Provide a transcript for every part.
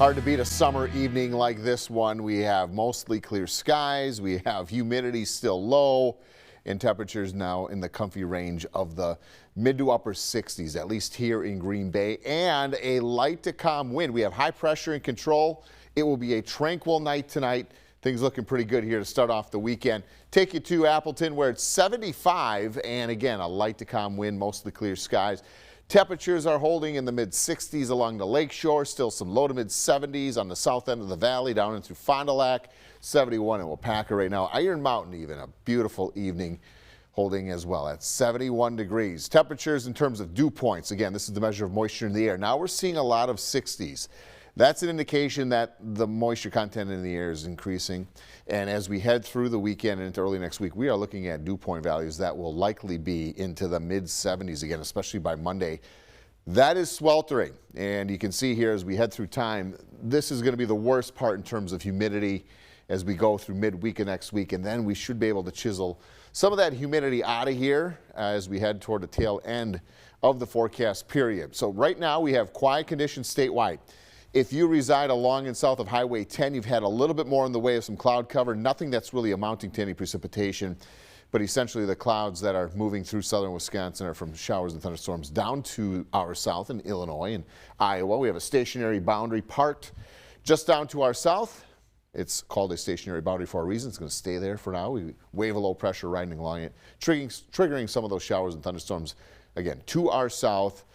Hard to beat a summer evening like this one. We have mostly clear skies. We have humidity still low and temperatures now in the comfy range of the mid to upper 60s, at least here in Green Bay, and a light to calm wind. We have high pressure in control. It will be a tranquil night tonight. Things looking pretty good here to start off the weekend. Take you to Appleton where it's 75 and again a light to calm wind, mostly clear skies. Temperatures are holding in the mid 60s along the lake shore, still some low to mid 70s on the south end of the valley down into Fond du Lac, 71 in Wapaka right now. Iron Mountain even a beautiful evening holding as well at 71 degrees. Temperatures in terms of dew points, again this is the measure of moisture in the air. Now we're seeing a lot of 60s. That's an indication that the moisture content in the air is increasing. And as we head through the weekend and into early next week, we are looking at dew point values that will likely be into the mid 70s again, especially by Monday. That is sweltering. And you can see here as we head through time, this is going to be the worst part in terms of humidity as we go through midweek of next week. And then we should be able to chisel some of that humidity out of here as we head toward the tail end of the forecast period. So right now we have quiet conditions statewide. If you reside along and south of Highway 10, you've had a little bit more in the way of some cloud cover, nothing that's really amounting to any precipitation, but essentially the clouds that are moving through southern Wisconsin are from showers and thunderstorms down to our south in Illinois and Iowa. We have a stationary boundary parked just down to our south. It's called a stationary boundary for a reason. It's going to stay there for now. We wave a low pressure riding along it, triggering some of those showers and thunderstorms again to our south.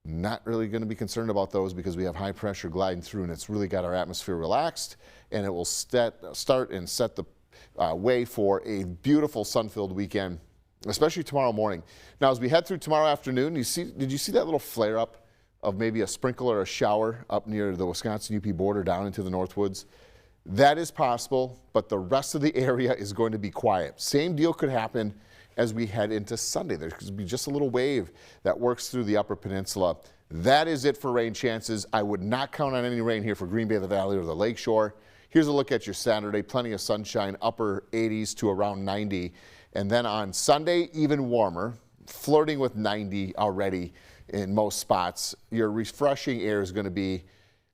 Not really going to be concerned about those because we have high pressure gliding through and it's really got our atmosphere relaxed, and it will start and set the way for a beautiful sun-filled weekend, especially tomorrow morning. Now as we head through tomorrow afternoon, did you see that little flare up of maybe a sprinkle or a shower up near the Wisconsin UP border down into the Northwoods? That is possible, but the rest of the area is going to be quiet. Same deal could happen as we head into Sunday. There's going to be just a little wave that works through the Upper Peninsula. That is it for rain chances. I would not count on any rain here for Green Bay, the Valley, or the Lake Shore. Here's a look at your Saturday. Plenty of sunshine, upper 80s to around 90. And then on Sunday, even warmer, flirting with 90 already in most spots. Your refreshing air is going to be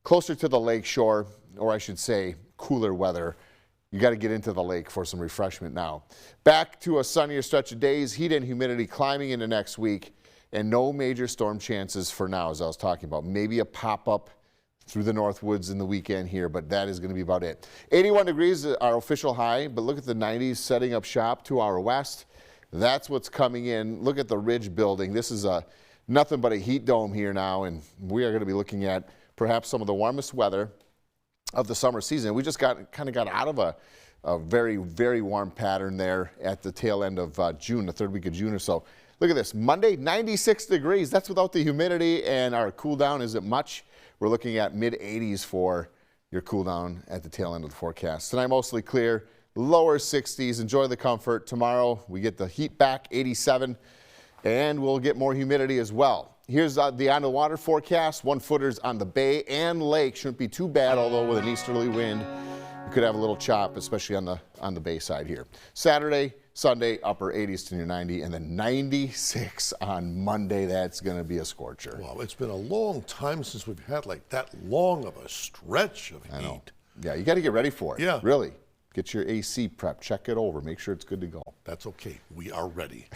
closer to the Lake Shore, or I should say cooler weather. You got to get into the lake for some refreshment now. Back to a sunnier stretch of days, heat and humidity climbing into next week, and no major storm chances for now, as I was talking about. Maybe a pop-up through the Northwoods in the weekend here, but that is going to be about it. 81 degrees is our official high, but look at the 90s setting up shop to our west. That's what's coming in. Look at the ridge building. This is nothing but a heat dome here now, and we are going to be looking at perhaps some of the warmest weather of the summer season. We just got out of a very, very warm pattern there at the tail end of June, the third week of June or so. Look at this, Monday, 96 degrees. That's without the humidity, and our cool down isn't much. We're looking at mid 80s for your cool down at the tail end of the forecast. Tonight, mostly clear, lower 60s. Enjoy the comfort. Tomorrow, we get the heat back, 87, and we'll get more humidity as well. Here's the on-the-water forecast. 1-footers on the bay and lake. Shouldn't be too bad, although with an easterly wind, you could have a little chop, especially on the bay side here. Saturday, Sunday, upper 80s to near 90, and then 96 on Monday. That's going to be a scorcher. Wow, it's been a long time since we've had like that long of a stretch of heat. I know. Yeah, you got to get ready for it. Yeah. Really. Get your AC prep. Check it over. Make sure it's good to go. That's okay. We are ready.